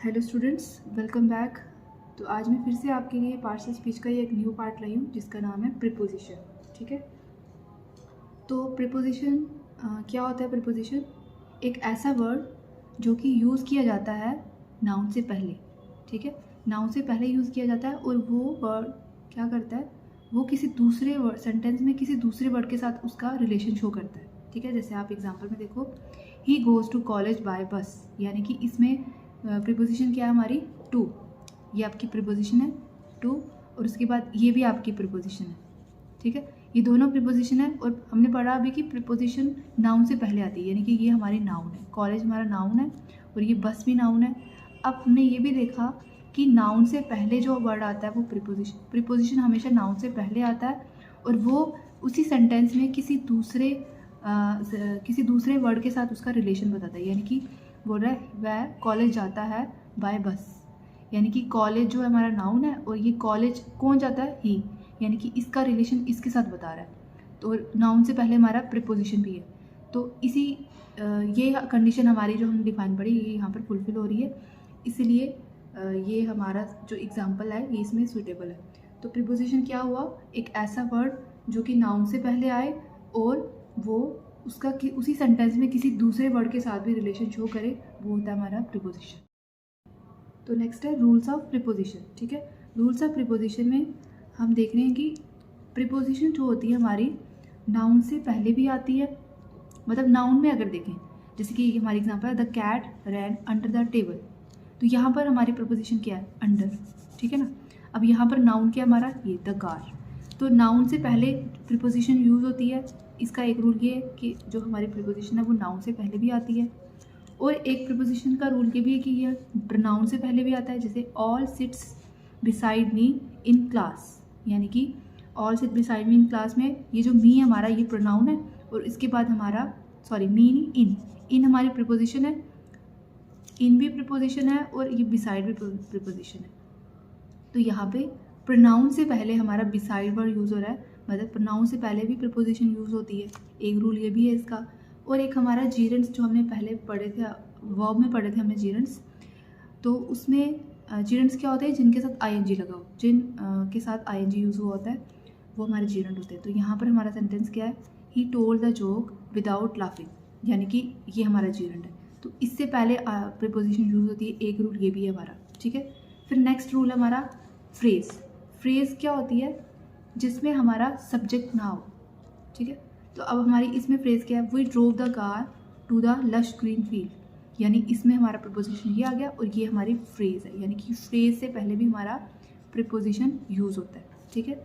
Hello students, welcome back. तो आज मैं फिर से आपके लिए पार्शियल स्पीच का ये एक न्यू पार्ट लाई हूँ जिसका नाम है प्रीपोजिशन। ठीक है, तो प्रीपोजिशन क्या होता है? प्रीपोजिशन एक ऐसा वर्ड जो कि यूज़ किया जाता है नाउन से पहले। ठीक है, नाउन से पहले यूज़ किया जाता है और वो वर्ड क्या करता है, वो किसी दूसरे वर्ड सेंटेंस में किसी दूसरे वर्ड के साथ उसका रिलेशन शो करता है। ठीक है, जैसे आप एग्जांपल में देखो, he goes to college by bus, यानी कि इसमें प्रीपोजिशन क्या है हमारी? टू। ये आपकी प्रीपोजिशन है टू, और उसके बाद ये भी आपकी प्रीपोजिशन है। ठीक है, ये दोनों प्रीपोजिशन है और हमने पढ़ा अभी कि प्रीपोजिशन नाउन से पहले आती है, यानी कि ये हमारी नाउन है, कॉलेज हमारा नाउन है और ये बस भी नाउन है। अब हमने ये भी देखा कि नाउन से पहले जो वर्ड आता है वो प्रीपोजिशन। प्रीपोजिशन हमेशा नाउन से पहले आता है और वो उसी सेंटेंस में किसी दूसरे वर्ड के साथ उसका रिलेशन बताता है। यानी कि बोल रहा है वह कॉलेज जाता है बाय बस, यानी कि कॉलेज जो है हमारा नाउन है और ये कॉलेज कौन जाता है? ही, यानी कि इसका रिलेशन इसके साथ बता रहा है। तो नाउन से पहले हमारा प्रीपोजिशन भी है। तो इसी ये कंडीशन हमारी जो हम डिफाइन पढ़ी ये यहाँ पर फुलफिल हो रही है, इसलिए ये हमारा जो एग्जाम्पल है ये इसमें सूटेबल है। तो प्रीपोजिशन क्या हुआ? एक ऐसा वर्ड जो कि नाउन से पहले आए और वो उसका उसी सेंटेंस में किसी दूसरे वर्ड के साथ भी रिलेशन शो करे, वो होता है हमारा प्रीपोजिशन। तो नेक्स्ट है रूल्स ऑफ प्रीपोजिशन। ठीक है, रूल्स ऑफ प्रीपोजिशन में हम देख रहे हैं कि प्रीपोजिशन जो होती है हमारी नाउन से पहले भी आती है। मतलब नाउन में अगर देखें, जैसे कि हमारी एग्जांपल है the cat ran under the table, तो यहाँ पर हमारी प्रीपोजिशन क्या है? अंडर। ठीक है ना। अब यहाँ पर नाउन क्या हमारा? ये द कार। तो नाउन से पहले प्रीपोजिशन यूज़ होती है। इसका एक रूल ये है कि जो हमारी प्रीपोजिशन है वो नाउन से पहले भी आती है, और एक प्रीपोजिशन का रूल ये भी है कि ये प्रोनाउन से पहले भी आता है। जैसे all sits beside me in class, यानी कि all sit beside me in class में ये जो मी है हमारा ये प्रोनाउन है और इसके बाद हमारा मी नहीं, इन हमारी प्रीपोजिशन है, इन भी प्रीपोजिशन है और ये बिसाइड भी प्रीपोजिशन है। तो यहाँ पे प्रोनाउन से पहले हमारा बिसाइड वर्ड यूज़ हो रहा है, मतलब प्रोनाउन से पहले भी प्रीपोजिशन यूज़ होती है। एक रूल ये भी है इसका। और एक हमारा जीरेंट्स जो हमने पहले पढ़े थे, वर्ब में पढ़े थे हमने जीरेंट्स, तो उसमें जीरेंट्स क्या होते हैं? जिनके साथ आईएनजी लगा हो, के साथ आईएनजी यूज़ हुआ होता है वो हमारे जीरेंट होते हैं। तो यहाँ पर हमारा सेंटेंस क्या है? He told the joke without laughing, यानी कि ये हमारा जीरेंट है। तो इससे पहले प्रीपोजिशन यूज़ होती है। एक रूल ये भी है हमारा। ठीक है, फिर नेक्स्ट रूल है हमारा फ्रेज। फ्रेज क्या होती है? जिसमें हमारा सब्जेक्ट ना हो। ठीक है, तो अब हमारी इसमें फ्रेज क्या है? We drove the car to the lush green field, यानी इसमें हमारा प्रीपोजिशन ये आ गया और ये हमारी फ्रेज है, यानी कि फ्रेज से पहले भी हमारा प्रीपोजिशन यूज़ होता है। ठीक है,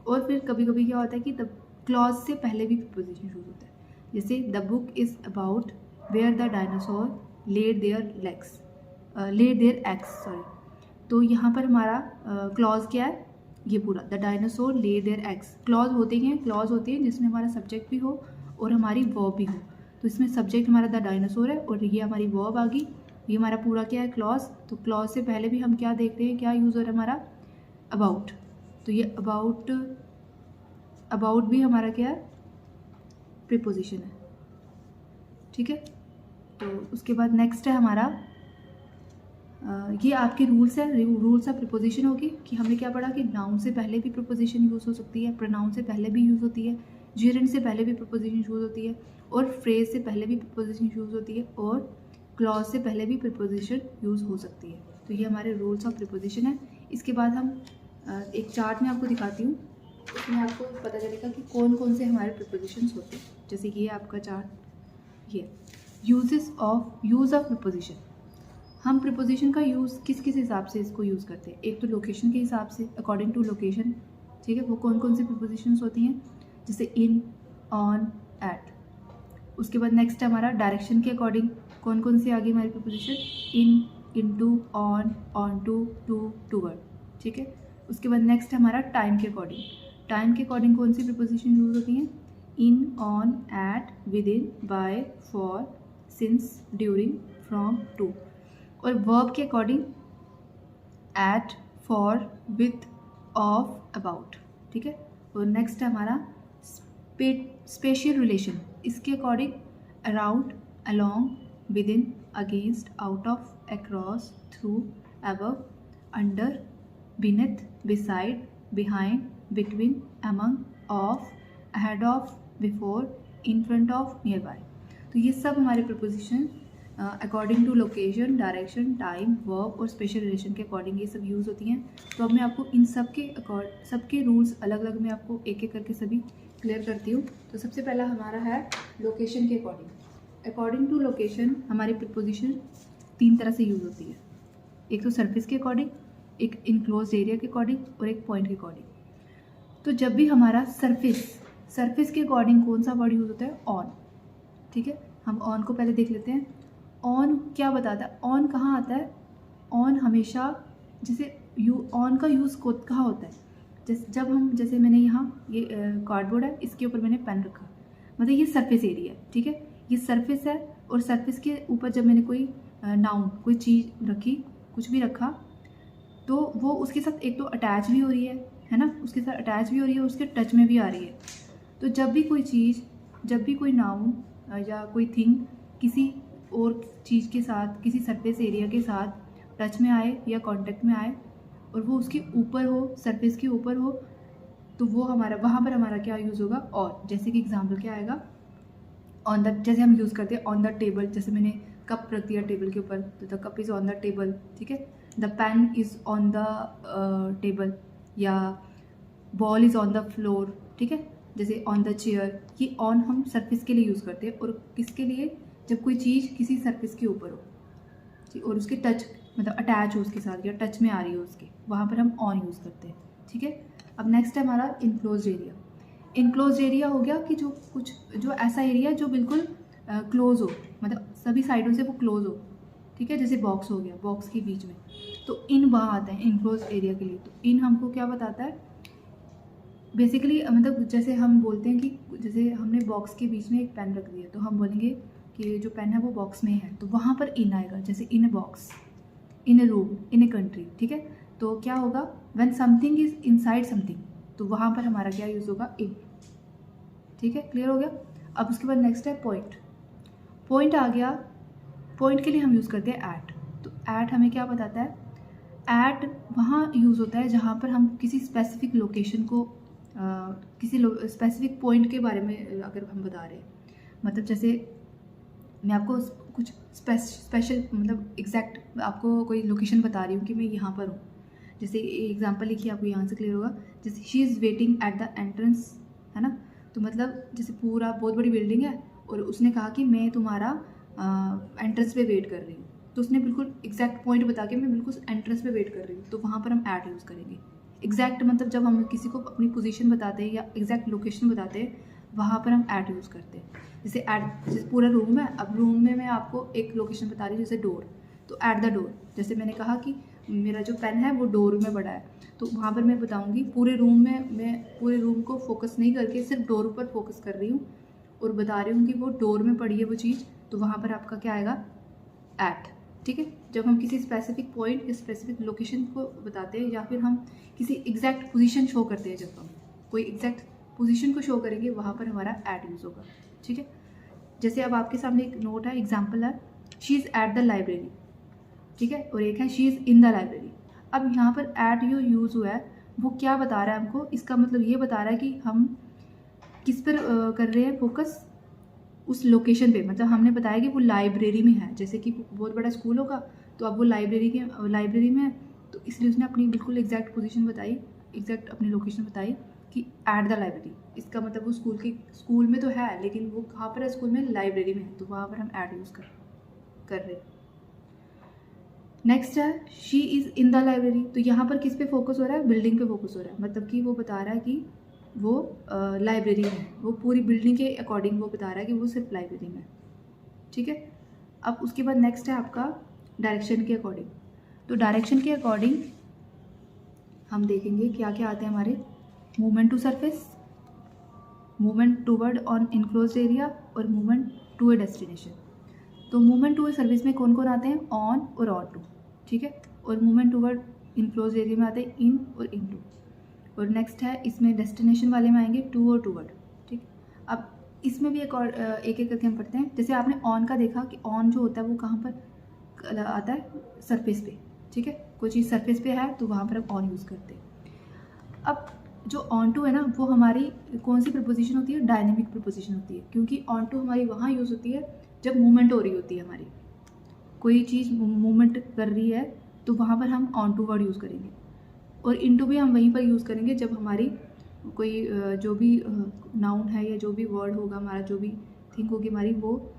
और फिर कभी कभी क्या होता है कि द क्लॉज से पहले भी प्रीपोजिशन यूज़ होता है। जैसे the book is about where the dinosaur laid their eggs, sorry. तो यहाँ पर हमारा क्लॉज क्या है? ये पूरा the dinosaur laid their eggs. Clause होते हैं जिसमें हमारा सब्जेक्ट भी हो और हमारी वर्ब भी हो। तो इसमें सब्जेक्ट हमारा द डायनासोर है और ये हमारी वर्ब आ गई। ये हमारा पूरा क्या है? क्लॉज। तो क्लॉज से पहले भी हम क्या देख रहे हैं, क्या यूज़ हो रहा है हमारा? अबाउट। तो ये अबाउट भी हमारा क्या है? प्रीपोजिशन है। ठीक है, तो उसके बाद नेक्स्ट है हमारा ये आपके रूल्स है, रूल्स ऑफ प्रीपोजिशन होगी कि हमने क्या पढ़ा कि नाउन से पहले भी प्रीपोजिशन यूज़ हो सकती है, प्रोनाउन से पहले भी यूज़ होती है, जेरेंट से पहले भी प्रीपोजिशन यूज़ होती है, और फ्रेज से पहले भी प्रीपोजिशन यूज़ होती है, और क्लॉज से पहले भी प्रीपोजिशन यूज़ हो सकती है। तो ये हमारे रूल्स ऑफ प्रीपोजिशन है। इसके बाद हम एक चार्ट में आपको दिखाती हूँ, उसमें आपको पता चलेगा कि कौन कौन से हमारे प्रीपोजिशंस होते हैं। जैसे कि ये आपका चार्ट, ये यूज़ ऑफ प्रीपोजिशन। हम प्रीपोजिशन का यूज़ किस किस हिसाब से इसको यूज़ करते हैं? एक तो लोकेशन के हिसाब से, अकॉर्डिंग टू लोकेशन। ठीक है, वो कौन कौन सी प्रीपोजिशंस होती हैं? जैसे इन, ऑन, एट। उसके बाद नेक्स्ट है हमारा डायरेक्शन के अकॉर्डिंग, कौन कौन सी आ गई हमारी preposition? In, into, onto, toward. ठीक है, उसके बाद नेक्स्ट है हमारा टाइम के अकॉर्डिंग। टाइम के अकॉर्डिंग कौन सी प्रीपोजिशन यूज़ होती हैं? In, on, at, within, by, for, since, during, from, to. और वर्ब के according at, for, with, of, about. ठीक है, और नेक्स्ट है हमारा स्पेशियल रिलेशन। इसके according around, along, within, against, out of, across, through, above, under, beneath, beside, behind, between, among, of, ahead of, before, in front of, nearby। तो ये सब हमारे preposition according to location, direction, time, verb और special relation के according ये सब use होती हैं। तो अब मैं आपको इन सब के सबके रूल्स अलग अलग मैं आपको एक एक करके सभी क्लियर करती हूँ। तो सबसे पहला हमारा है लोकेशन के अकॉर्डिंग। अकॉर्डिंग टू लोकेशन हमारी प्रपोजिशन 3 तरह से यूज़ होती है। एक तो सरफेस के अकॉर्डिंग, एक इनक्लोज एरिया के अकॉर्डिंग और एक पॉइंट के अकॉर्डिंग। तो जब भी हमारा सरफेस के अकॉर्डिंग कौन सा वर्ड यूज़ होता है? ऑन। ठीक है, हम ऑन को पहले देख लेते हैं। ऑन क्या बताता है? ऑन कहाँ आता है? ऑन हमेशा जैसे ऑन का यूज़ कहाँ होता है? जैसे मैंने यहाँ ये कार्डबोर्ड है, इसके ऊपर मैंने पेन रखा, मतलब ये सरफेस एरिया है। ठीक है, ये सरफेस है और सरफेस के ऊपर जब मैंने कोई नाउन, कोई चीज़ रखी, कुछ भी रखा, तो वो उसके साथ एक तो अटैच भी हो रही है ना, उसके साथ अटैच भी हो रही है, उसके टच में भी आ रही है। तो जब भी कोई चीज़, जब भी कोई नाउन या कोई थिंग किसी और चीज़ के साथ, किसी सरफेस एरिया के साथ टच में आए या कांटेक्ट में आए और वो उसके ऊपर हो, सरफेस के ऊपर हो, तो वो वहाँ पर हमारा क्या यूज़ होगा? और। जैसे कि एग्जांपल क्या आएगा? ऑन द, जैसे हम यूज़ करते हैं ऑन द टेबल, जैसे मैंने कप रख दिया टेबल के ऊपर, तो the cup is on the table. ठीक है, the pen is on the table, या ball is on the floor. ठीक है, जैसे ऑन द चेयर। ये ऑन हम सरफेस के लिए यूज़ करते हैं, और किसके लिए? जब कोई चीज़ किसी सरफेस के ऊपर हो, ठीक, और उसके टच, मतलब अटैच हो उसके साथ या टच में आ रही हो उसके, वहाँ पर हम ऑन यूज़ करते हैं। ठीक है, अब नेक्स्ट है हमारा इनक्लोज एरिया। इनक्लोज एरिया हो गया कि जो ऐसा एरिया जो बिल्कुल क्लोज हो, मतलब सभी साइडों से वो क्लोज हो। ठीक है, जैसे बॉक्स हो गया, बॉक्स के बीच में, तो इन वहाँ आता है इनक्लोज एरिया के लिए। तो इन हमको क्या बताता है? बेसिकली मतलब जैसे हम बोलते हैं कि जैसे हमने बॉक्स के बीच में एक पेन रख दिया, तो हम बोलेंगे कि जो पेन है वो बॉक्स में है, तो वहाँ पर इन आएगा, जैसे in a box, in a room, in a country. ठीक है, तो क्या होगा? When something is inside something, तो वहाँ पर हमारा क्या यूज़ होगा? इन। ठीक है, क्लियर हो गया? अब उसके बाद नेक्स्ट है पॉइंट। पॉइंट आ गया, पॉइंट के लिए हम यूज़ करते हैं ऐट। तो ऐट हमें क्या बताता है? ऐट वहाँ यूज़ होता है जहाँ पर हम किसी स्पेसिफिक लोकेशन को, किसी स्पेसिफिक पॉइंट के बारे में अगर हम बता रहे हैं, मतलब जैसे मैं आपको कुछ स्पेशल, मतलब एग्जैक्ट आपको कोई लोकेशन बता रही हूँ कि मैं यहाँ पर हूँ। जैसे एग्जांपल लिखिए, आपको यहाँ से क्लियर होगा। जैसे she is waiting at the entrance, है ना, तो मतलब जैसे पूरा बहुत बड़ी बिल्डिंग है और उसने कहा कि मैं तुम्हारा एंट्रेंस पे वेट कर रही हूँ, तो उसने बिल्कुल एग्जैक्ट पॉइंट बता के मैं बिल्कुल एंट्रेंस पे वेट कर रही हूँ, तो वहाँ पर हम ऐट यूज़ करेंगे। एग्जैक्ट मतलब जब हम किसी को अपनी पोजीशन बताते हैं या एग्जैक्ट लोकेशन बताते हैं, वहाँ पर हम ऐट यूज़ करते हैं। जैसे पूरा रूम है, अब रूम में मैं आपको एक लोकेशन बता रही हूँ, जैसे डोर, तो ऐट द डोर। जैसे मैंने कहा कि मेरा जो पेन है वो डोर में पड़ा है, तो वहाँ पर मैं बताऊँगी पूरे रूम में, मैं पूरे रूम को फोकस नहीं करके सिर्फ डोर पर फोकस कर रही हूँ और बता रही हूँ कि वो डोर में पड़ी है वो चीज़, तो वहाँ पर आपका क्या आएगा? ऐट। ठीक है, जब हम किसी स्पेसिफिक पॉइंट या स्पेसिफिक लोकेशन को बताते हैं या फिर हम किसी एग्जैक्ट पोजीशन शो करते हैं, जब हम कोई एग्जैक्ट पोजीशन को शो करेंगे, वहाँ पर हमारा ऐट यूज़ होगा। ठीक है, जैसे अब आपके सामने एक नोट है, एग्जाम्पल है, she is at the library. ठीक है, और एक है she is in the library. अब यहाँ पर ऐट जो यूज़ हुआ है वो क्या बता रहा है हमको? इसका मतलब ये बता रहा है कि हम किस पर कर रहे हैं फोकस? उस लोकेशन पे, मतलब हमने बताया कि वो लाइब्रेरी में है, जैसे कि बहुत बड़ा स्कूल होगा, तो अब वो लाइब्रेरी में है, तो इसलिए उसने अपनी बिल्कुल एग्जैक्ट पोजीशन बताई, एग्जैक्ट अपनी लोकेशन बताई कि एट द लाइब्रेरी। इसका मतलब वो स्कूल में तो है, लेकिन वो कहाँ पर है? स्कूल में, लाइब्रेरी में है, तो वहाँ पर हम एट यूज़ कर रहे हैं। नेक्स्ट है she is in the library, तो यहाँ पर किस पे फोकस हो रहा है? बिल्डिंग पे फोकस हो रहा है, मतलब कि वो बता रहा है कि वो लाइब्रेरी में है, वो पूरी बिल्डिंग के अकॉर्डिंग वो बता रहा है कि वो सिर्फ लाइब्रेरी में है। ठीक है, अब उसके बाद नेक्स्ट है आपका डायरेक्शन के अकॉर्डिंग। तो डायरेक्शन के अकॉर्डिंग हम देखेंगे क्या क्या आते हैं हमारे। Movement to surface, movement toward on enclosed area और मूवमेंट टू ए डेस्टिनेशन। तो मूवमेंट टू ए सर्विस में कौन कौन आते हैं? ऑन और ऑन टू। ठीक है, और मूवमेंट टूवर्ड इनक्लोज एरिया में आते हैं इन और इन टू। और नेक्स्ट है इसमें डेस्टिनेशन वाले में आएंगे टू और टूवर्ड। ठीक, अब इसमें भी एक और एक एक करके हम पढ़ते हैं। जैसे आपने ऑन का देखा कि ऑन जो होता है वो कहाँ पर आता है, सरफेस पे, ठीक है। कोई चीज़ सरफेस पे है तो वहाँ पर हम ऑन यूज़ करते हैं। अब जो ऑन टू है ना, वो हमारी कौन सी प्रपोजिशन होती है, डायनेमिक प्रपोजिशन होती है, क्योंकि ऑन टू हमारी वहाँ यूज़ होती है जब मूवमेंट हो रही होती है, हमारी कोई चीज़ मूवमेंट कर रही है तो वहाँ पर हम ऑन टू वर्ड यूज़ करेंगे। और इनटू भी हम वहीं पर यूज़ करेंगे जब हमारी कोई जो भी नाउन है या जो भी वर्ड होगा हमारा, जो भी थिंग होगी हमारी, वो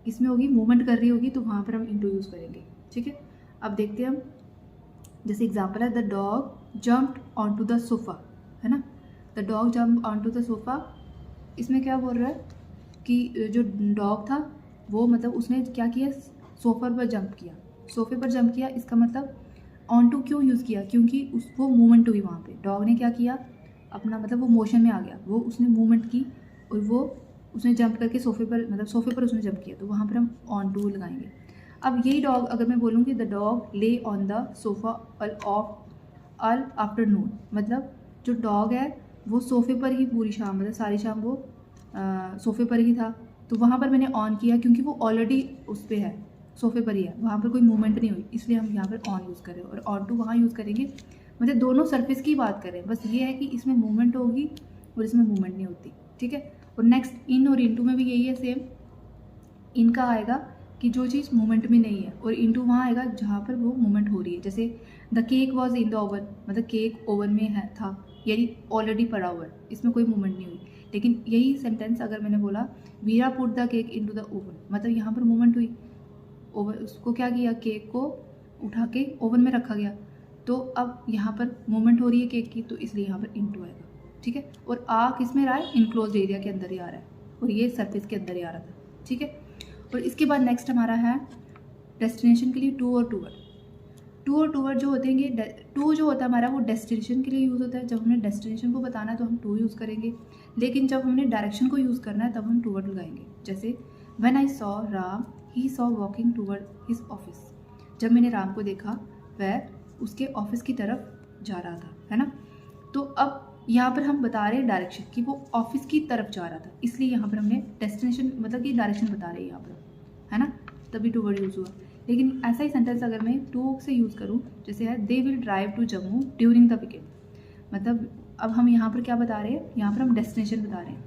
इसमें होगी, मूवमेंट कर रही होगी, तो वहाँ पर हम इनटू यूज़ करेंगे, ठीक है। अब देखते हैं हम, जैसे एग्जांपल है the dog jumped onto the sofa, है ना। The dog jump onto the sofa, इसमें क्या बोल रहा है कि जो डॉग था वो मतलब उसने क्या किया, सोफ़े पर जंप किया, सोफ़े पर जंप किया। इसका मतलब ऑन टू क्यों यूज़ किया, क्योंकि वो मूवमेंट हुई वहाँ पे, डॉग ने क्या किया अपना, मतलब वो मोशन में आ गया, वो उसने मूवमेंट की और वो उसने जंप करके सोफ़े पर, मतलब सोफ़े पर उसने जंप किया, तो वहाँ पर हम ऑन टू लगाएंगे। अब यही डॉग अगर मैं बोलूँगी द डॉग ले on the sofa all afternoon, मतलब जो डॉग है वो सोफ़े पर ही पूरी शाम, मतलब सारी शाम वो सोफ़े पर ही था, तो वहाँ पर मैंने ऑन किया क्योंकि वो ऑलरेडी उस पर है, सोफ़े पर ही है, वहाँ पर कोई मूवमेंट नहीं हुई, इसलिए हम यहाँ पर ऑन यूज़ करें। और ऑन टू वहाँ यूज़ करेंगे, मतलब दोनों सरफेस की बात करें, बस ये है कि इसमें मूवमेंट होगी और इसमें मूवमेंट नहीं होती, ठीक है। और नेक्स्ट इन और इनटू में भी यही है सेम। इनका आएगा कि जो चीज़ मूवमेंट में नहीं है, और इनटू वहाँ आएगा जहाँ पर वो मूवमेंट हो रही है। जैसे the cake was in the oven, मतलब केक ओवन में है था, यानी ऑलरेडी पड़ा हुआ है, इसमें कोई मूवमेंट नहीं हुई। लेकिन यही सेंटेंस अगर मैंने बोला Veera put the cake into the oven, मतलब यहाँ पर मूवमेंट हुई, ओवन उसको क्या किया, केक को उठा के ओवन में रखा गया, तो अब यहाँ पर मूवमेंट हो रही है केक की, तो इसलिए यहाँ पर इनटू आएगा, ठीक है। और आ किस में रहा है, इनक्लोज एरिया के अंदर ही आ रहा है, और ये सरफेस के अंदर ही आ रहा था, ठीक है। और इसके बाद नेक्स्ट हमारा है डेस्टिनेशन के लिए टू और टूवर्ड। टू और टूवर्ड जो होते हैं, टू जो होता है हमारा वो डेस्टिनेशन के लिए यूज़ होता है, जब हमने डेस्टिनेशन को बताना है तो हम टू यूज़ करेंगे, लेकिन जब हमने डायरेक्शन को यूज़ करना है तब हम टूवर्ड लगाएंगे। जैसे when I saw Ram he saw walking toward his office, जब मैंने राम को देखा वह उसके ऑफिस की तरफ जा रहा था, है ना। तो अब यहाँ पर हम बता रहे हैं डायरेक्शन कि वो ऑफिस की तरफ जा रहा था, इसलिए यहाँ पर हमने डेस्टिनेशन मतलब कि डायरेक्शन बता रहे हैं यहाँ पर, है ना, तभी टू वर्ड यूज़ हुआ। लेकिन ऐसा ही सेंटेंस अगर मैं टू से यूज़ करूँ, जैसे है they will drive to Jammu during the weekend, मतलब अब हम यहाँ पर क्या बता रहे हैं, यहाँ पर हम डेस्टिनेशन बता रहे हैं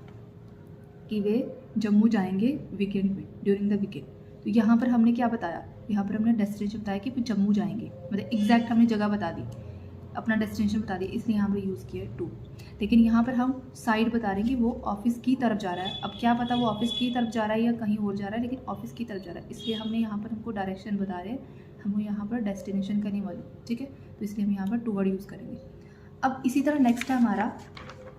कि वे जम्मू जाएंगे वीकेंड में, ड्यूरिंग द वीकेंड। तो यहाँ पर हमने क्या बताया, यहाँ पर हमने डेस्टिनेशन बताया कि वे जम्मू जाएंगे, मतलब एग्जैक्ट हमने जगह बता दी, अपना डेस्टिनेशन बता दी, इसलिए यहाँ पर यूज़ किया है टू। लेकिन यहाँ पर हम साइड बता रहे हैं कि वो ऑफिस की तरफ जा रहा है। अब क्या पता वो ऑफिस की तरफ जा रहा है या कहीं और जा रहा है, लेकिन ऑफिस की तरफ जा रहा है, इसलिए हमने यहाँ पर हमको डायरेक्शन बता रहे हैं, हमको यहाँ पर डेस्टिनेशन का नहीं मालूम, ठीक है, तो इसलिए हम यहाँ पर टू वर्ड यूज़ करेंगे। अब इसी तरह नेक्स्ट है हमारा,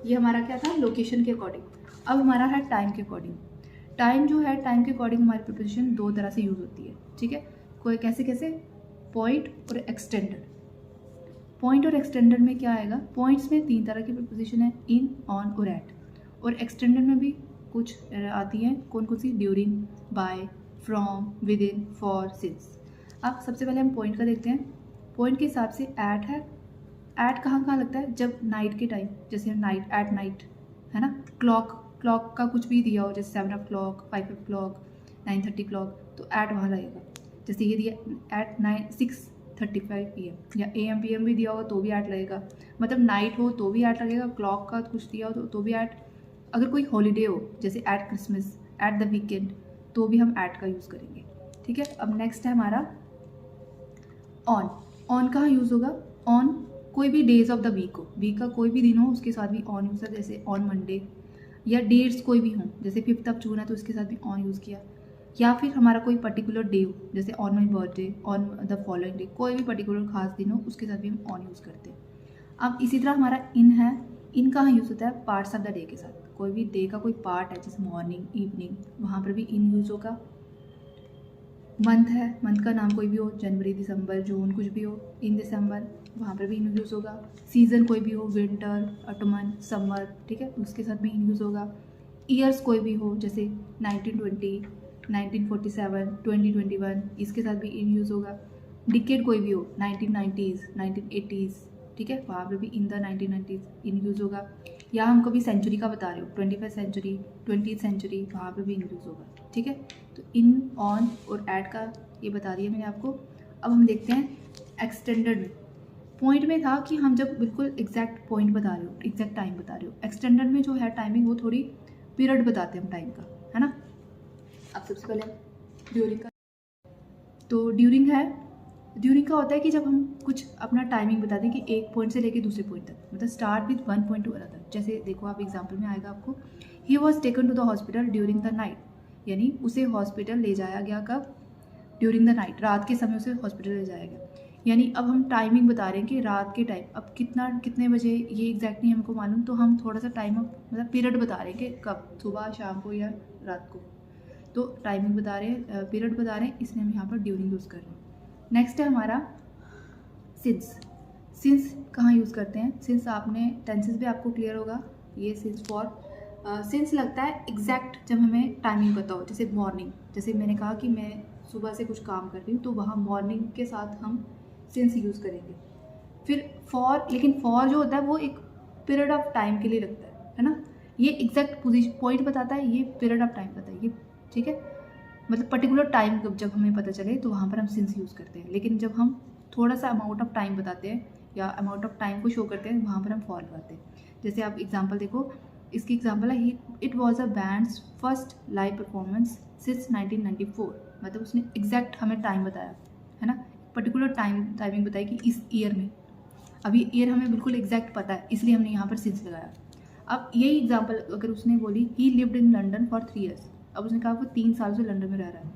ये हमारा क्या था, लोकेशन के अकॉर्डिंग। अब हमारा है टाइम के अकॉर्डिंग। टाइम जो है, टाइम के अकॉर्डिंग हमारी प्रिपोजिशन दो तरह से यूज़ होती है, ठीक है। कोई कैसे कैसे, पॉइंट और एक्सटेंडेड। पॉइंट और एक्सटेंडेड में क्या आएगा, पॉइंट्स में तीन तरह की प्रिपोजिशन है, इन, ऑन और एट, और एक्सटेंडेड में भी कुछ आती हैं, कौन कौन सी, during, by, from, within, for, since. अब सबसे पहले हम पॉइंट का देखते हैं। पॉइंट के हिसाब से एट है, एट कहाँ कहाँ लगता है, जब नाइट के टाइम, जैसे नाइट, एट नाइट, है ना। क्लॉक का कुछ भी दिया हो, जैसे 7 o'clock, 5 o'clock, 9:30 o'clock, तो एट वहाँ लगेगा। जैसे ये दिया एट 6:35 PM, या AM PM भी दिया हो तो भी एट लगेगा, मतलब नाइट हो तो भी एट लगेगा, क्लॉक का कुछ दिया हो तो भी एट। अगर कोई हॉलीडे हो, जैसे eight Christmas, at the weekend, तो भी हम एट का यूज़ करेंगे, ठीक है। अब नेक्स्ट है हमारा ऑन। ऑन कहाँ यूज़ होगा, ऑन कोई भी डेज ऑफ द वीक हो, वीक का कोई भी दिन हो उसके साथ भी ऑन यूज़ है, जैसे ऑन मंडे, या डेट्स कोई भी हों, जैसे 5th of June है तो उसके साथ भी ऑन यूज़ किया, या फिर हमारा कोई पर्टिकुलर डे हो, जैसे on my birthday, on the following day, कोई भी पर्टिकुलर खास दिन हो उसके साथ भी हम ऑन यूज़ करते हैं। अब इसी तरह हमारा इन है, इन कहाँ यूज़ होता है, पार्ट्स ऑफ द डे के साथ, कोई भी डे का कोई पार्ट है जैसे मॉर्निंग, इवनिंग, वहाँ पर भी इन यूज़ होगा। मंथ है, मंथ का नाम कोई भी हो, जनवरी, दिसंबर, जून, कुछ भी हो, इन दिसंबर, वहाँ पर भी इन यूज़ होगा। सीज़न कोई भी हो, विंटर, ऑटमन, समर, ठीक है, उसके साथ भी इन यूज़ होगा। ईयर्स कोई भी हो, जैसे 1920, 1947, 2021, इसके साथ भी इन यूज़ होगा। डिकेड कोई भी हो, 1990s, 1980s, ठीक है, वहाँ पर भी in the 1990s in use होगा। या हम कभी सेंचुरी का बता रहे हो, 21st सेंचुरी, 20th सेंचुरी, वहाँ पे भी इंक्रीज होगा, ठीक है। तो इन, ऑन और एट का ये बता दिया मैंने आपको। अब हम देखते हैं एक्सटेंडेड में। पॉइंट में था कि हम जब बिल्कुल एग्जैक्ट पॉइंट बता रहे हो, एग्जैक्ट टाइम बता रहे हो। एक्सटेंडेड में जो है टाइमिंग वो थोड़ी पीरियड बताते हैं हम टाइम का, है ना। अब सबसे पहले ड्यूरिंग का, तो ड्यूरिंग है, ड्यूरिंग का होता है कि जब हम कुछ अपना टाइमिंग बता दें कि एक पॉइंट से लेके दूसरे पॉइंट तक, मतलब start with one point to another. जैसे देखो आप एग्जांपल में आएगा आपको, he was taken to the hospital during the night, यानी उसे हॉस्पिटल ले जाया गया कब, ड्यूरिंग द नाइट, रात के समय उसे हॉस्पिटल ले जाया गया। यानी अब हम टाइमिंग बता रहे हैं कि रात के टाइम, अब कितने बजे ये एग्जैक्ट नहीं हमको मालूम, तो हम थोड़ा सा टाइम मतलब पीरियड बता रहे हैं कि कब, सुबह, शाम को या रात को। तो टाइमिंग बता रहे हैं, पीरियड बता रहे हैं, इसलिए हम यहाँ पर ड्यूरिंग यूज़ कर रहे हैं। नेक्स्ट है हमारा सिंस। सिंस कहाँ यूज़ करते हैं? सिंस आपने टेंसेस भी आपको क्लियर होगा, ये सिंस फॉर। सिंस लगता है एग्जैक्ट जब हमें टाइमिंग पता हो, जैसे मॉर्निंग, जैसे मैंने कहा कि मैं सुबह से कुछ काम कर रही हूँ, तो वहाँ मॉर्निंग के साथ हम सिंस यूज़ करेंगे। फिर फॉर, लेकिन फॉर जो होता है वो एक पीरियड ऑफ टाइम के लिए लगता है ना। ये एग्जैक्ट पोजीशन पॉइंट बताता है, ये पीरियड ऑफ टाइम बताता है, ये ठीक है। मतलब पर्टिकुलर टाइम जब हमें पता चले तो वहाँ पर हम सिंस यूज़ करते हैं। लेकिन जब हम थोड़ा सा अमाउंट ऑफ टाइम बताते हैं या अमाउंट ऑफ टाइम को शो करते हैं, वहाँ पर हम फॉर लगाते हैं। जैसे आप एग्जांपल देखो, इसकी एग्जांपल है, it was a bands first live performance since 1994। मतलब उसने एग्जैक्ट हमें टाइम बताया, है ना, पर्टिकुलर टाइमिंग बताई कि इस ईयर में। अब ये ईयर हमें बिल्कुल एग्जैक्ट पता है, इसलिए हमने यहाँ पर सिंस लगाया। अब यही एग्जाम्पल अगर उसने बोली ही lived in London for 3 years, अब उसने कहा वो 3 साल से लंदन में रह रहा है,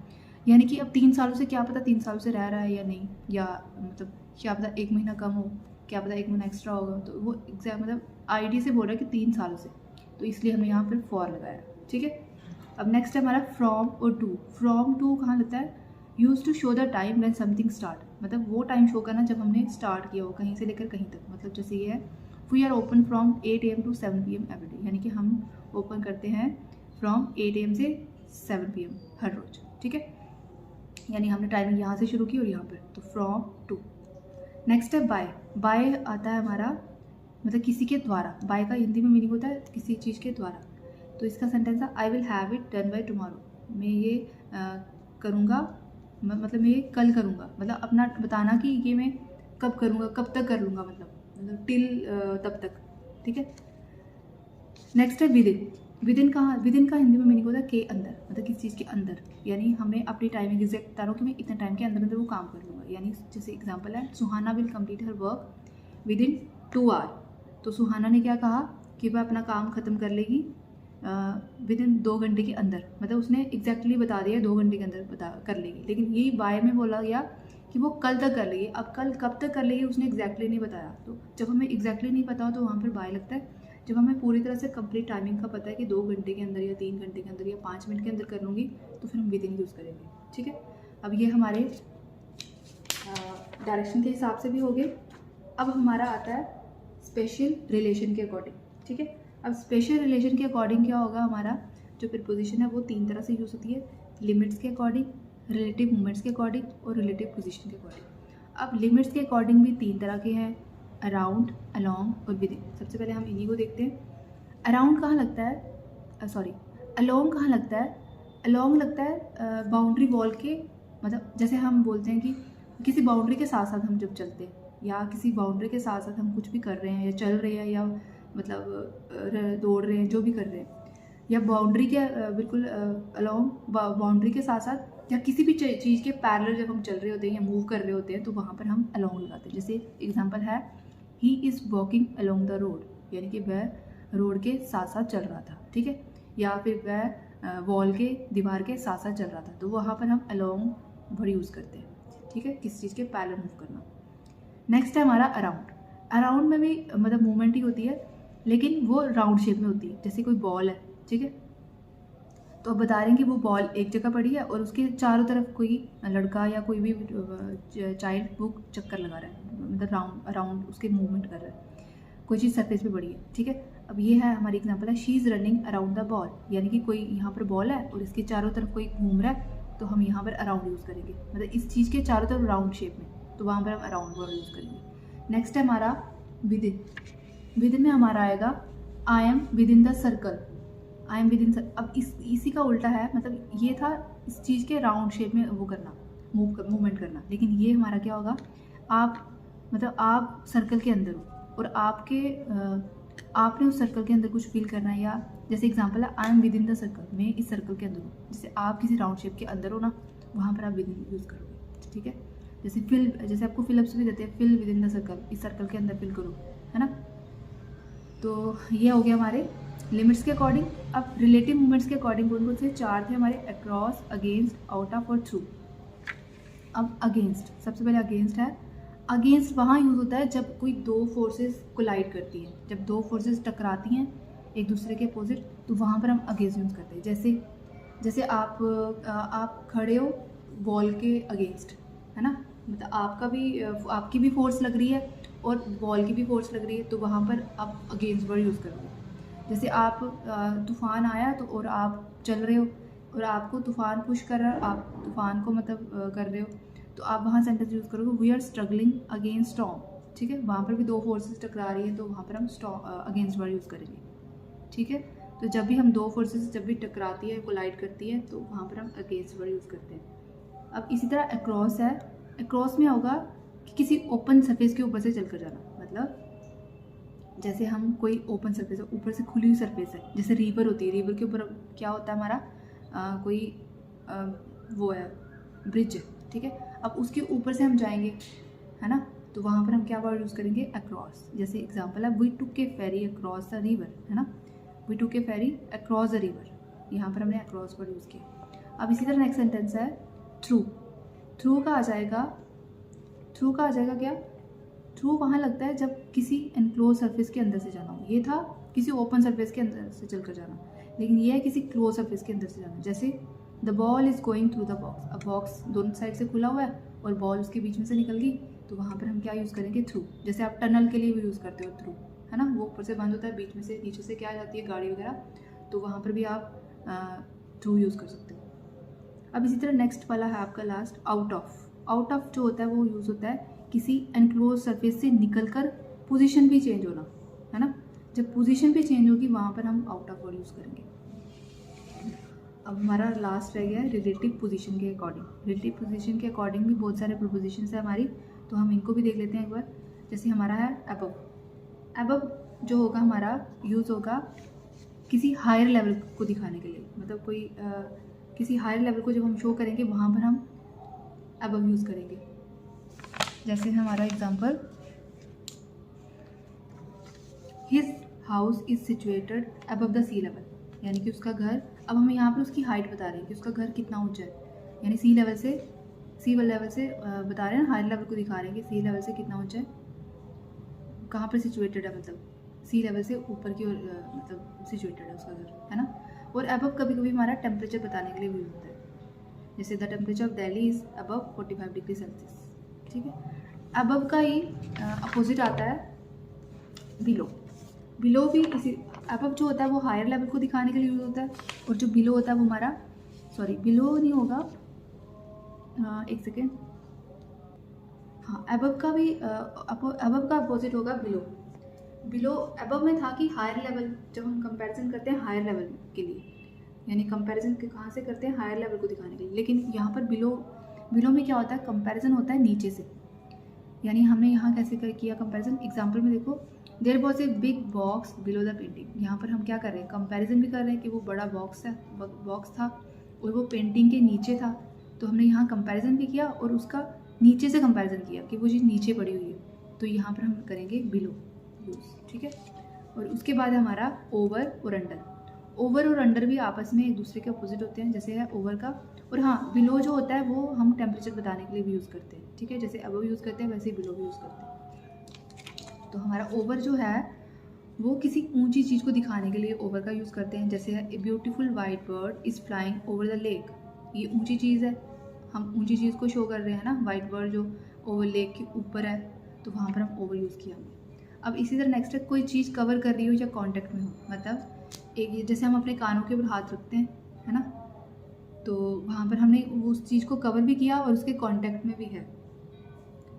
यानी कि अब 3 सालों से क्या पता 3 सालों से रह रहा है या नहीं, या मतलब क्या पता 1 महीना कम हो, क्या पता 1 महीना एक्स्ट्रा होगा। तो वो एग्जैक्ट मतलब आईडी से बोल रहा है कि 3 सालों से, तो इसलिए हमने यहाँ पर फॉर लगाया, ठीक है। अब नेक्स्ट है हमारा फ्रॉम और टू। फ्रॉम टू कहाँ लगता है? Use to show the time when something start, मतलब वो टाइम शो करना जब हमने स्टार्ट किया हो, कहीं से लेकर कहीं तक। मतलब जैसे ये है, we are open from 8 AM to 7 PM every day, यानी कि हम ओपन करते हैं फ्रॉम 8 AM से 7 PM हर रोज़, ठीक है। यानी हमने टाइमिंग यहाँ से शुरू की और यहाँ पर, तो फ्रॉम टू। नेक्स्ट है बाय। बाय आता है हमारा मतलब किसी के द्वारा। बाय का हिंदी में मीनिंग होता है किसी चीज़ के द्वारा। तो इसका सेंटेंस है, I will have it done by tomorrow. मैं ये करूँगा, मतलब मैं ये कल करूँगा, मतलब अपना बताना कि ये मैं कब करूँगा, कब तक कर लूँगा, मतलब टिल तब तक, ठीक है। नेक्स्ट है विदिन। विदिन का हिंदी में मीनिंग होता है के अंदर, मतलब किसी चीज़ के अंदर, यानी हमें अपनी टाइमिंग एग्जैक्ट बता रहा हूँ कि मैं इतने टाइम के अंदर अंदर वो काम कर लूँगा। यानी जैसे एग्जांपल है, Suhana will complete her work within 2 hours। तो सुहाना ने क्या कहा कि वह अपना काम ख़त्म कर लेगी विदिन 2 घंटे के अंदर, मतलब उसने एग्जैक्टली बता दिया 2 घंटे के अंदर कर लेगी। लेकिन यही बाय में बोला गया कि वो कल तक कर लेगी। अब कल कब तक कर लेगी उसने एग्जैक्टली नहीं बताया। तो जब हमें एग्जैक्टली नहीं पता हो तो वहाँ पर बाय लगता है। जब हमें पूरी तरह से कंप्लीट टाइमिंग का पता है कि 2 घंटे के अंदर या 3 घंटे के अंदर या 5 मिनट के अंदर कर लूँगी, तो फिर हम विदिन यूज़ करेंगे, ठीक है। अब ये हमारे डायरेक्शन के हिसाब से भी हो गए। अब हमारा आता है स्पेशल रिलेशन के अकॉर्डिंग, ठीक है। अब स्पेशल रिलेशन के अकॉर्डिंग क्या होगा, हमारा जो प्रीपोजिशन है वो 3 तरह से यूज़ होती है, लिमिट्स के अकॉर्डिंग, रिलेटिव मोमेंट्स के अकॉर्डिंग और रिलेटिव पोजीशन के अकॉर्डिंग। अब लिमिट्स के अकॉर्डिंग भी 3 तरह के हैं, अराउंड, अलोंग और विदिन। सबसे पहले हम इन्हीं को देखते हैं। अराउंड कहाँ लगता है, सॉरी अलोंग कहाँ लगता है? अलोंग लगता है बाउंड्री वॉल के, मतलब जैसे हम बोलते हैं कि किसी बाउंड्री के साथ साथ हम जब चलते हैं, या किसी बाउंड्री के साथ साथ हम कुछ भी कर रहे हैं या चल रहे हैं या मतलब दौड़ रहे हैं, जो भी कर रहे हैं, या बाउंड्री के बिल्कुल अलोंग बाउंड्री के साथ साथ, या किसी भी चीज़ के पैरेलल जब हम चल रहे होते हैं या मूव कर रहे होते हैं, तो वहाँ पर हम अलोंग लगाते हैं। जैसे एग्जांपल है, he is walking along the road, यानी कि वह रोड के साथ साथ चल रहा था, ठीक है। या फिर वह वॉल के, दीवार के साथ साथ चल रहा था, तो वहाँ पर हम अलोंग वर्ड यूज़ करते हैं, ठीक है, किसी चीज़ के पैरेलल मूव करना। नेक्स्ट है हमारा अराउंड। अराउंड में भी मतलब मूवमेंट ही होती है, लेकिन वो राउंड शेप में होती है। जैसे कोई बॉल है, ठीक है, तो अब बता रहे हैं कि वो बॉल एक जगह पड़ी है और उसके चारों तरफ कोई लड़का या कोई भी चाइल्ड वो चक्कर लगा रहा है, मतलब अराउंड उसके मूवमेंट कर रहा है, कोई चीज़ सरफेस पे पड़ी है, ठीक है। अब ये है हमारी एग्जांपल है, she is running around the ball, यानी कि कोई यहाँ पर बॉल है और इसके चारों तरफ कोई घूम रहा है, तो हम यहाँ पर अराउंड यूज़ करेंगे, मतलब इस चीज़ के चारों तरफ राउंड शेप में, तो वहाँ पर हम अराउंड वर्ड यूज़ करेंगे। नेक्स्ट है हमारा विदिन। विदिन में हमारा आएगा I am with in the circle, I am with in. अब इसी का उल्टा है, मतलब ये था इस चीज़ के राउंड शेप में वो करना, मूवमेंट करना, लेकिन ये हमारा क्या होगा, आप मतलब आप सर्कल के अंदर हो और आपने उस सर्कल के अंदर कुछ फील करना है, या जैसे एग्जांपल है I am with in the circle, मैं इस सर्कल के अंदर हूँ। जैसे आप किसी राउंड शेप के अंदर हो ना, वहाँ पर आप विद इन यूज़ करोगे, ठीक है। जैसे आपको फिलअप्स भी देते हैं, fill with in the circle, इस सर्कल के अंदर फिल करो, है ना। तो ये हो गया हमारे लिमिट्स के अकॉर्डिंग। अब रिलेटिव मूवमेंट्स के अकॉर्डिंग कौन कौन से 4 थे हमारे, अक्रॉस, अगेंस्ट, आउट ऑफ और थ्रू। अब अगेंस्ट, सबसे पहले अगेंस्ट है। अगेंस्ट वहाँ यूज़ होता है जब कोई दो फोर्सेस कोलाइड करती हैं, जब दो फोर्सेस टकराती हैं एक दूसरे के अपोजिट, तो वहाँ पर हम अगेंस्ट यूज़ करते हैं। जैसे आप खड़े हो वॉल के अगेंस्ट, है ना, मतलब आपकी भी फोर्स लग रही है और वॉल की भी फोर्स लग रही है, तो वहाँ पर आप अगेंस्ट वर्ड यूज़ करोगे। जैसे आप तूफ़ान आया तो और आप चल रहे हो और आपको तूफ़ान पुश कर रहा है, आप तूफ़ान को मतलब कर रहे हो, तो आप वहाँ सेंटेंस यूज़ करोगे we are struggling against storm, ठीक है। वहाँ पर भी दो फोर्सेस टकरा रही है, तो वहाँ पर हम अगेंस्ट वर्ड यूज़ करेंगे, ठीक है। तो जब भी हम दो फोर्सेस जब भी टकराती है, कोलाइड करती है, तो वहाँ पर हम अगेंस्ट वर्ड यूज़ करते हैं। अब इसी तरह अक्रॉस है। अक्रॉस में होगा कि किसी ओपन सरफेस के ऊपर से चलकर जाना, मतलब जैसे हम कोई ओपन सरफेस है, ऊपर से खुली हुई सरफेस है, जैसे रिवर होती है, रिवर के ऊपर क्या होता है हमारा वो है ब्रिज है, ठीक है। अब उसके ऊपर से हम जाएंगे, है ना, तो वहाँ पर हम क्या वर्ड यूज़ करेंगे, अक्रॉस। जैसे एग्जांपल है we took a ferry across the river, है ना, we took a ferry across the river, यहाँ पर हमने अक्रॉस वर्ड यूज़ किया। अब इसी तरह नेक्स्ट सेंटेंस है थ्रू। थ्रू का आ जाएगा क्या, थ्रू वहाँ लगता है जब किसी एनक्लोज सरफेस के अंदर से जाना हो। ये था किसी ओपन सरफेस के अंदर से चलकर जाना, लेकिन ये है किसी क्लोज सरफेस के अंदर से जाना। जैसे the ball is going through the box, अब बॉक्स दोनों साइड से खुला हुआ है और बॉल उसके बीच में से निकल गई, तो वहाँ पर हम क्या यूज़ करेंगे, थ्रू। जैसे आप टनल के लिए भी यूज़ करते हो थ्रू, है ना, वो ऊपर से बंद होता है, बीच में से नीचे से क्या आ जाती है गाड़ी वगैरह, तो वहाँ पर भी आप थ्रू यूज़ कर सकते हो। अब इसी तरह नेक्स्ट वाला है आपका last, out of. Out of जो होता है वो यूज़ होता है किसी एनक्लोज सरफेस से निकलकर पोजीशन भी चेंज होना, है ना। जब पोजीशन भी चेंज होगी वहाँ पर हम आउट ऑफ वर्ड यूज़ करेंगे। अब हमारा लास्ट रह गया है रिलेटिव पोजीशन के अकॉर्डिंग। रिलेटिव पोजीशन के अकॉर्डिंग भी बहुत सारे प्रीपोजिशंस है हमारी, तो हम इनको भी देख लेते हैं एक बार। जैसे हमारा है अबव। अबव जो होगा हमारा यूज़ होगा किसी हायर लेवल को दिखाने के लिए, मतलब कोई किसी हायर लेवल को जब हम शो करेंगे वहाँ पर हम अबव यूज़ करेंगे। जैसे हमारा example, his house is situated above the sea level, यानी कि उसका घर, अब हम यहाँ पर उसकी हाइट बता रहे हैं कि उसका घर कितना ऊंचा है, यानी सी लेवल से बता रहे हैं, हायर लेवल को दिखा रहे हैं कि सी लेवल से कितना ऊंचा है, कहाँ पर सिचुएटेड है, मतलब सी लेवल से ऊपर की ओर मतलब सिचुएटेड है उसका घर, है ना। और अबव कभी कभी हमारा टेम्परेचर बताने के लिए भी यूज़ होता है, जैसे the temperature of Delhi is above 45 degree Celsius, ठीक है। अबव का ही अपोजिट आता है बिलो। बिलो भी इसी, अबव जो होता है वो हायर लेवल को दिखाने के लिए यूज़ होता है, और जो बिलो होता है वो हमारा, सॉरी बिलो नहीं होगा, एक सेकेंड, हाँ अबव का भी अबव का अपोजिट होगा बिलो। बिलो अबव में था कि हायर लेवल, जब हम कंपैरिजन करते हैं हायर लेवल के लिए, यानी कंपैरिजन कहाँ से करते हैं, हायर लेवल को दिखाने के लिए, लेकिन यहाँ पर बिलो में क्या होता है, कंपैरिजन होता है नीचे से, यानी हमने यहाँ कैसे किया कंपैरिजन, एग्जांपल में देखो, there was a big box below the painting, यहाँ पर हम क्या कर रहे हैं, कंपैरिजन भी कर रहे हैं कि वो बड़ा बॉक्स था और वो पेंटिंग के नीचे था, तो हमने यहाँ कंपैरिजन भी किया और उसका नीचे से कंपैरिजन किया कि वो चीज़ नीचे पड़ी हुई है, तो यहाँ पर हम करेंगे बिलो यूज़, ठीक है। और उसके बाद हमारा ओवर और अंडर। ओवर और अंडर भी आपस में एक दूसरे के अपोजिट होते हैं, जैसे है ओवर का, और हाँ बिलो जो होता है वो हम टेम्परेचर बताने के लिए भी यूज़ करते हैं, ठीक है, जैसे अबव यूज़ करते हैं वैसे ही बिलो भी यूज़ करते हैं। तो हमारा ओवर जो है वो किसी ऊंची चीज़ को दिखाने के लिए ओवर का यूज़ करते हैं, जैसे है a beautiful white bird is flying over the lake, ये ऊंची चीज़ है, हम ऊंची चीज़ को शो कर रहे हैं ना, वाइट बर्ड जो ओवर लेक के ऊपर है, तो वहाँ पर हम ओवर यूज़ किया हमने। अब इसी तरह नेक्स्ट है कोई चीज़ कवर कर रही हो या कॉन्टेक्ट में हो, मतलब एक जैसे हम अपने कानों के ऊपर हाथ रखते हैं, है ना, तो वहाँ पर हमने उस चीज़ को कवर भी किया और उसके कांटेक्ट में भी है,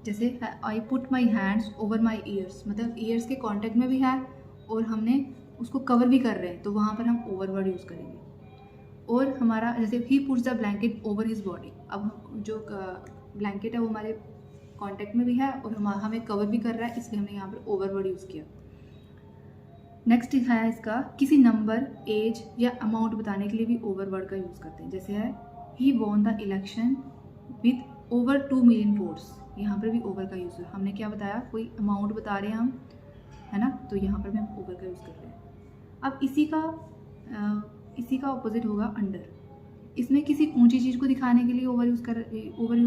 जैसे I put my hands over my years, मतलब ईयर्स के कांटेक्ट में भी है और हमने उसको कवर भी कर रहे हैं तो वहाँ पर हम ओवर वर्ड यूज़ करेंगे। और हमारा जैसे he puts the blanket over his body, अब जो ब्लैंकेट है वो हमारे कॉन्टेक्ट में भी है और हमें कवर भी कर रहा है, इसलिए हमने यहाँ पर ओवर वर्ड यूज़ किया। नेक्स्ट है इसका, किसी नंबर, एज या अमाउंट बताने के लिए भी ओवर वर्ड का यूज़ करते हैं। जैसे है he won the election with over 2 million votes, यहाँ पर भी ओवर का यूज़ है। हमने क्या बताया, कोई अमाउंट बता रहे हैं हम, है ना, तो यहाँ पर भी हम ओवर का यूज़ कर रहे हैं। अब इसी का ऑपोजिट होगा अंडर। इसमें किसी ऊंची चीज़ को दिखाने के लिए ओवर यूज़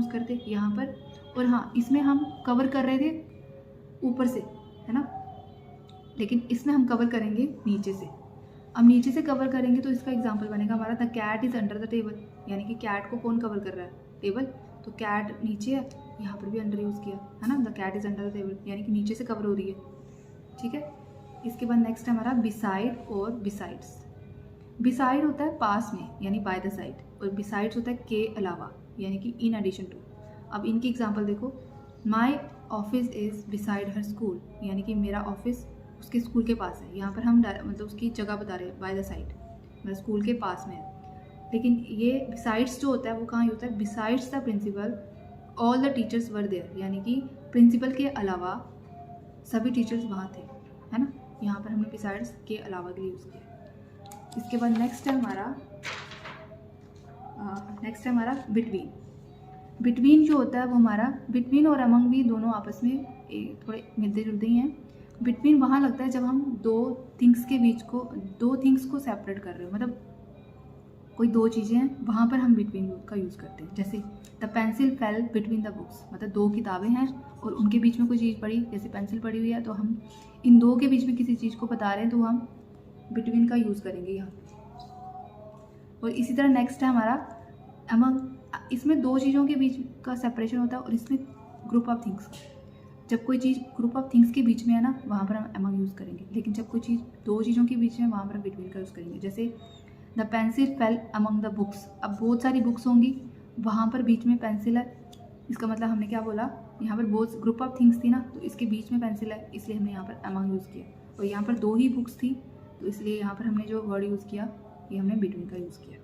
करते यहाँ पर। और हाँ, इसमें हम कवर कर रहे थे ऊपर से, है ना, लेकिन इसमें हम कवर करेंगे नीचे से। अब नीचे से कवर करेंगे तो इसका एग्जांपल बनेगा हमारा the cat is under the table, यानी कि कैट को कौन कवर कर रहा है, टेबल, तो कैट नीचे है, यहाँ पर भी अंडर यूज़ किया, है ना, the cat is under the table, यानी कि नीचे से कवर हो रही है। ठीक है, इसके बाद नेक्स्ट है हमारा बिसाइड और बिसाइड्स। बिसाइड होता है पास में, यानी बाय द साइड, और बिसाइड्स होता है के अलावा, यानी कि इन एडिशन टू। अब इनकी एग्जांपल देखो, my office is beside her school, यानी कि मेरा ऑफिस उसके स्कूल के पास है। यहाँ पर हम मतलब उसकी जगह बता रहे हैं, बाय द साइड, मेरा स्कूल के पास में है। लेकिन ये बिसाइड्स जो होता है वो कहाँ होता है, besides the principal all the teachers were there, यानी कि प्रिंसिपल के अलावा सभी टीचर्स वहाँ थे, है ना। यहाँ पर हमने बिसाइड्स के अलावा के लिए यूज़ किया। इसके बाद नेक्स्ट है हमारा बिटवीन। बिटवीन जो होता है वो हमारा, बिटवीन और अमंग भी दोनों आपस में थोड़े मिलते जुलते ही हैं। बिटवीन वहाँ लगता है जब हम दो थिंग्स को सेपरेट कर रहे हो, मतलब कोई दो चीज़ें हैं, वहाँ पर हम बिटवीन का यूज़ करते हैं। जैसे the pencil fail between the books, मतलब दो किताबें हैं और उनके बीच में कोई चीज़ पड़ी, जैसे पेंसिल पड़ी हुई है, तो हम इन दो के बीच में किसी चीज़ को बता रहे हैं तो हम बिटवीन का यूज़ करेंगे यहाँ। और इसी तरह नेक्स्ट है हमारा अमंग। इसमें दो चीज़ों के बीच का सेपरेशन होता है और इसमें ग्रुप ऑफ थिंग्स। जब कोई चीज़ ग्रुप ऑफ थिंग्स के बीच में है ना, वहाँ पर हम अमंग यूज़ करेंगे, लेकिन जब कोई चीज़ दो चीज़ों के बीच में, वहाँ पर हम बिटवीन का यूज़ करेंगे। जैसे the pencil fail among the books, अब बहुत सारी बुक्स होंगी, वहाँ पर बीच में पेंसिल है, इसका मतलब हमने क्या बोला, यहाँ पर बहुत ग्रुप ऑफ थिंग्स थी ना, तो इसके बीच में पेंसिल है, इसलिए हमने यहाँ पर अमंग यूज़ किया। और यहाँ पर दो ही बुक्स थी, तो इसलिए यहाँ पर हमने जो वर्ड यूज़ किया, ये हमने बिटवीन का यूज़ किया।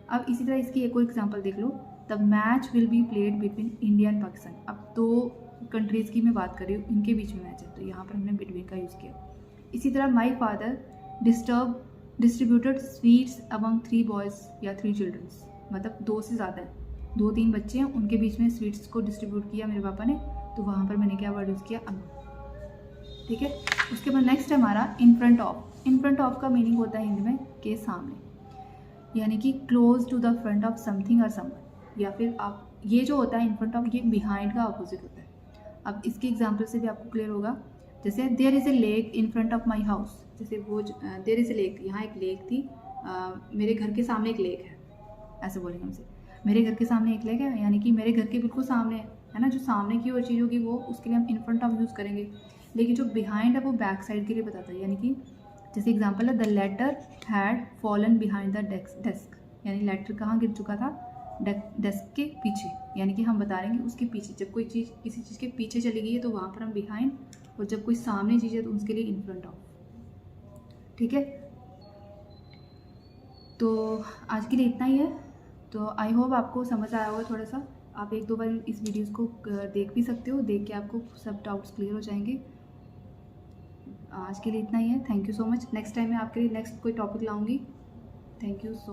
अब इसी तरह इसकी एक और एग्जाम्पल देख लो, the match will be played between India and Pakistan. अब दो कंट्रीज़ की मैं बात कर रही हूँ, इनके बीच में मैच है, तो यहाँ पर हमने बिटवीन का यूज़ किया। इसी तरह my father distributed sweets among 3 boys या 3 चिल्ड्रंस, मतलब 2 से ज़्यादा है, 2-3 बच्चे हैं, उनके बीच में स्वीट्स को डिस्ट्रीब्यूट किया मेरे पापा ने, तो वहाँ पर मैंने क्या वर्ड यूज़ किया, अमंग। ठीक है, उसके बाद नेक्स्ट है हमारा in front of. In front of का मीनिंग होता है हिंदी में के सामने, यानी कि close to the front of something और समवन, या फिर आप ये जो होता है इन फ्रंट ऑफ, ये बिहाइंड का अपोजिट होता है। अब इसके एग्जाम्पल से भी आपको क्लियर होगा, जैसे there is a lake in front of my house, जैसे वो देयर इज़ ए लेक, यहाँ एक लेक थी, मेरे घर के सामने एक लेक है, ऐसे बोलेंगे हमसे, मेरे घर के सामने एक लेक है, यानी कि मेरे घर के बिल्कुल सामने है ना, जो सामने की और चीज़ होगी वो उसके लिए हम इन फ्रंट ऑफ यूज़ करेंगे। लेकिन जो बिहाइंड है वो बैक साइड के लिए बताता है, यानी कि जैसे एग्जाम्पल है the letter had fallen behind the desk, यानी लेटर कहाँ गिर चुका था, डेस्क के पीछे, यानी कि हम बता रहे हैं उसके पीछे। जब कोई चीज़ किसी चीज़ के पीछे चली गई है तो वहाँ पर हम बिहाइंड, और जब कोई सामने चीज़ है तो उसके लिए इन फ्रंट ऑफ। ठीक है, तो आज के लिए इतना ही है। तो आई होप आपको समझ आया होगा थोड़ा सा। आप 1-2 बार इस वीडियोस को देख भी सकते हो, देख के आपको सब डाउट्स क्लियर हो जाएंगे। आज के लिए इतना ही है। Thank you so much. Next time मैं आपके लिए नेक्स्ट कोई टॉपिक लाऊंगी। Thank you so